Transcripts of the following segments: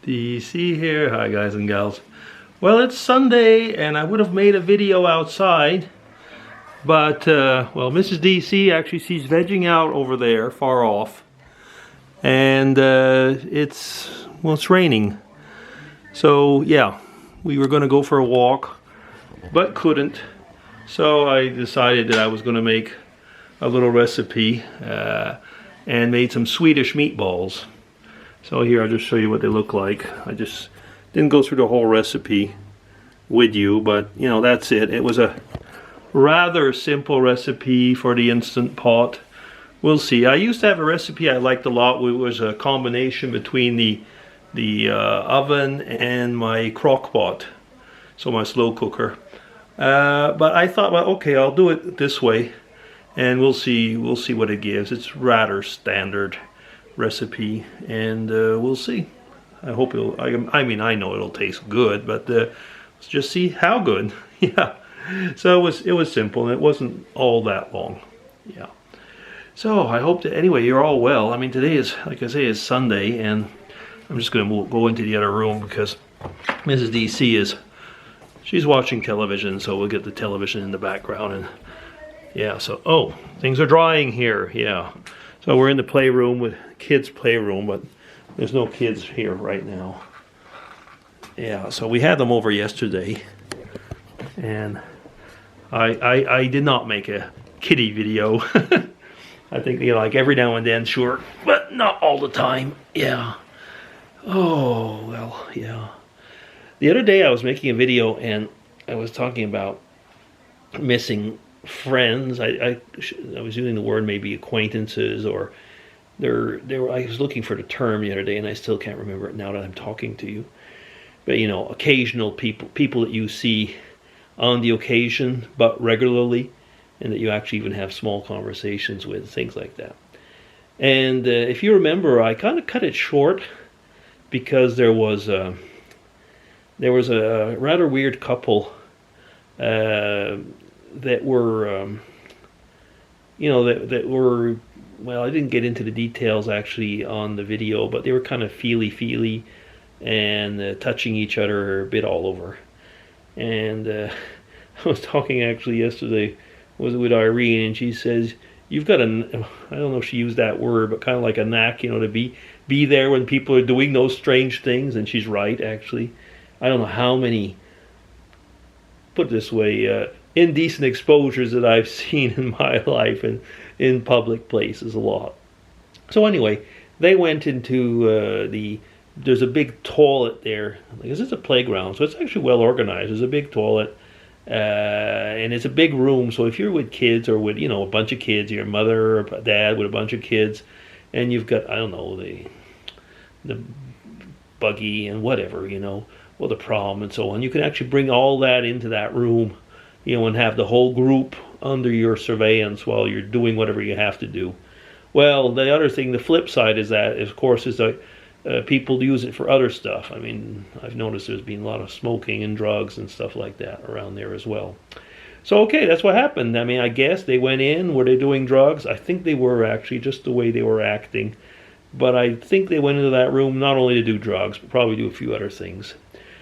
DC here. Hi guys and gals. Well, it's Sunday and I would have made a video outside, but well, Mrs. DC actually sees vegging out over there far off, and it's raining. So yeah, we were going to go for a walk but couldn't, so I decided that I was going to make a little recipe and made some Swedish meatballs. So here, I'll just show you what they look like. I just didn't go through the whole recipe with you, but you know, that's it. It was a rather simple recipe for the Instant Pot. We'll see. I used to have a recipe I liked a lot. It was a combination between the oven and my crock pot, so my slow cooker. But I thought, well, okay, I'll do it this way, and we'll see what it gives. It's rather standard recipe, and we'll see. I hope it'll, I mean, I know it'll taste good, but let's just see how good. Yeah. So it was simple, and it wasn't all that long. Yeah. So I hope that, anyway, you're all well. I mean, today is, like I say, is Sunday, and I'm just going to go into the other room because Mrs. DC she's watching television, so we'll get the television in the background. And yeah, so, oh, things are drying here. Yeah. So we're in the playroom, with kids' playroom, but there's no kids here right now. Yeah, so we had them over yesterday, and I did not make a kitty video. I think, you know, like every now and then, sure, but not all the time. Yeah. Oh, well, yeah. The other day I was making a video and I was talking about missing friends. I was using the word maybe acquaintances, or I was looking for the term the other day and I still can't remember it now that I'm talking to you. But you know, occasional people that you see on the occasion but regularly, and that you actually even have small conversations with, things like that. And if you remember, I kind of cut it short because there was a rather weird couple that were, you know, that were, well, I didn't get into the details actually on the video, but they were kind of feely and touching each other a bit all over. And I was talking actually yesterday with Irene, and she says, you've got a, I don't know if she used that word, but kind of like a knack, you know, to be there when people are doing those strange things. And she's right, actually. I don't know how many, put it this way, indecent exposures that I've seen in my life and in public places, a lot. So anyway, they went into there's a big toilet there. This is a playground, so it's actually well organized. There's a big toilet, and it's a big room. So if you're with kids, or with, you know, a bunch of kids, your mother or dad with a bunch of kids, and you've got, I don't know, the buggy and whatever, you know, well, the prom and so on, you can actually bring all that into that room, you know, and have the whole group under your surveillance while you're doing whatever you have to do. Well, the other thing, the flip side is that, of course, is that people use it for other stuff. I mean, I've noticed there's been a lot of smoking and drugs and stuff like that around there as well. So, okay, that's what happened. I mean, I guess they went in. Were they doing drugs? I think they were, actually, just the way they were acting. But I think they went into that room not only to do drugs, but probably do a few other things.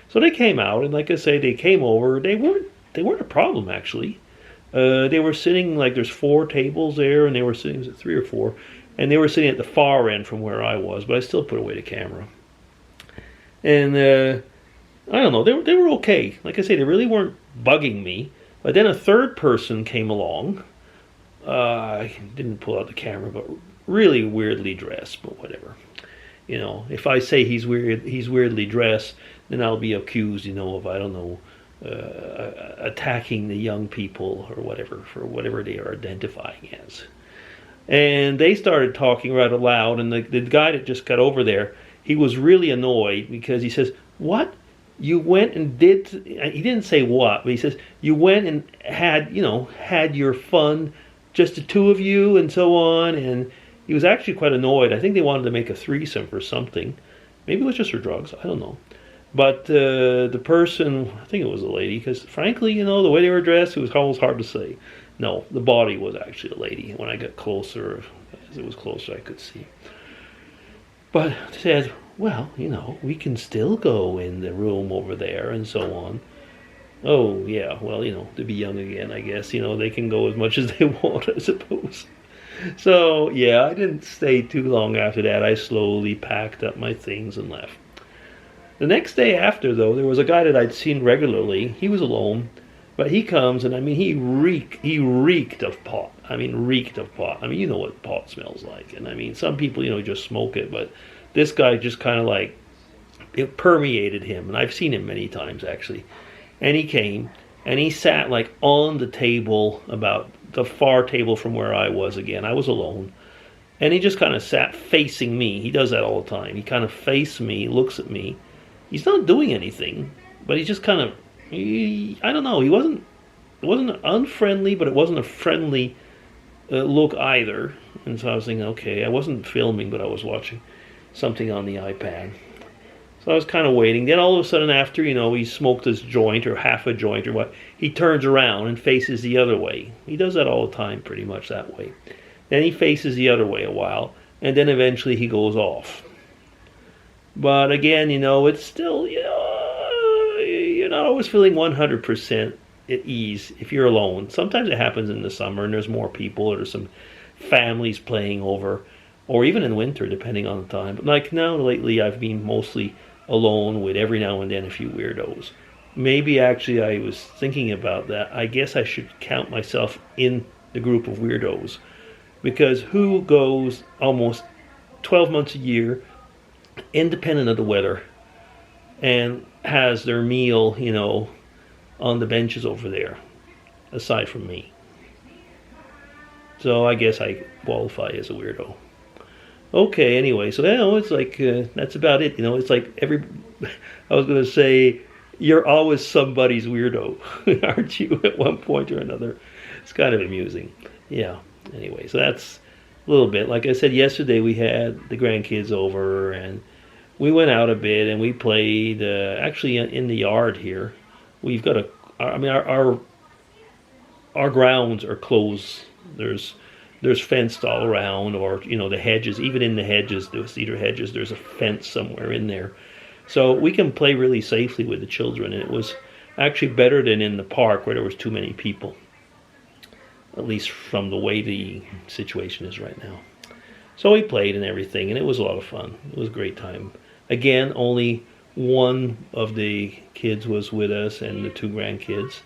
So they came out, and like I say, they came over. They weren't a problem, actually. They were sitting, like, there's 4 tables there, and they were sitting, was it 3 or 4? And they were sitting at the far end from where I was, but I still put away the camera. And I don't know, they were okay. Like I say, they really weren't bugging me. But then a third person came along. I didn't pull out the camera, but really weirdly dressed, but whatever. You know, if I say he's weirdly dressed, then I'll be accused, you know, of, I don't know, attacking the young people or whatever, for whatever they are identifying as. And they started talking rather loud, and the guy that just got over there, he was really annoyed because he says, what? You went and did, he didn't say what, but he says, you went and had, you know, had your fun, just the 2 of you and so on. And he was actually quite annoyed. I think they wanted to make a threesome or something. Maybe it was just for drugs, I don't know. But the person, I think it was a lady, because frankly, you know, the way they were dressed, it was almost hard to say. No, the body was actually a lady. When I got closer, as it was closer, I could see. But said, Well, we can still go in the room over there and so on. Oh, yeah, well, to be young again, I guess, they can go as much as they want, I suppose. So, yeah, I didn't stay too long after that. I slowly packed up my things and left. The next day after, though, there was a guy that I'd seen regularly. He was alone, but he comes, and I mean, he reeked of pot. I mean, reeked of pot. I mean, you know what pot smells like. And I mean, some people, just smoke it, but this guy just kind of like, it permeated him. And I've seen him many times, actually. And he came, and he sat like on the table, about the far table from where I was again. I was alone. And he just kind of sat facing me. He does that all the time. He kind of faces me, looks at me. He's not doing anything, but he just kind of, I don't know, it wasn't unfriendly, but it wasn't a friendly look either. And so I was thinking, okay, I wasn't filming, but I was watching something on the iPad. So I was kind of waiting. Then all of a sudden after, he smoked his joint or half a joint or what, he turns around and faces the other way. He does that all the time, pretty much that way. Then he faces the other way a while, and then eventually he goes off. But again, it's still, you're not always feeling 100% at ease if you're alone. Sometimes it happens in the summer and there's more people, or there's some families playing over, or even in winter, depending on the time. But like now, lately, I've been mostly alone with every now and then a few weirdos. Maybe actually I was thinking about that. I guess I should count myself in the group of weirdos. Because who goes almost 12 months a year, independent of the weather, and has their meal, on the benches over there, aside from me? So I guess I qualify as a weirdo. Okay, anyway, so it's like, that's about it. It's like I was going to say, you're always somebody's weirdo, aren't you, at one point or another? It's kind of amusing. Yeah, anyway, so that's a little bit. Like I said, yesterday we had the grandkids over, and we went out a bit, and we played, actually in the yard here. We've got our grounds are closed. There's fenced all around, or the hedges, even in the hedges, the cedar hedges, there's a fence somewhere in there, so we can play really safely with the children. And it was actually better than in the park where there was too many people, at least from the way the situation is right now. So we played and everything, and it was a lot of fun. It was a great time. Again, only one of the kids was with us, and the two grandkids.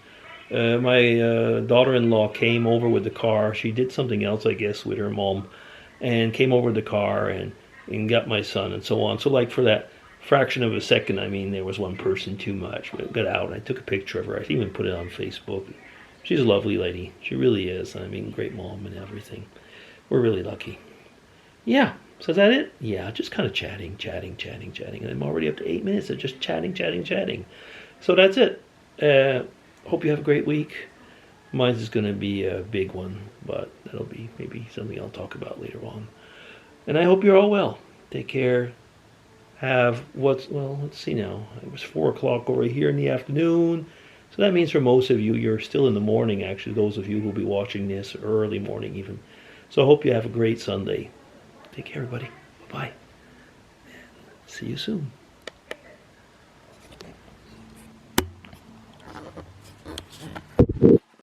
My daughter-in-law came over with the car. She did something else, I guess, with her mom, and came over with the car and got my son and so on. So like for that fraction of a second, I mean, there was one person too much. We got out, and I took a picture of her. I even put it on Facebook. She's a lovely lady. She really is. I mean, great mom and everything. We're really lucky. Yeah. So is that it? Yeah, just kind of chatting. And I'm already up to 8 minutes of just chatting. So that's it. Hope you have a great week. Mine is going to be a big one, but that'll be maybe something I'll talk about later on. And I hope you're all well. Take care. Let's see now. It was 4 o'clock over here in the afternoon. So that means for most of you, you're still in the morning, actually, those of you who will be watching this early morning even. So I hope you have a great Sunday. Take care, everybody. Bye-bye. See you soon.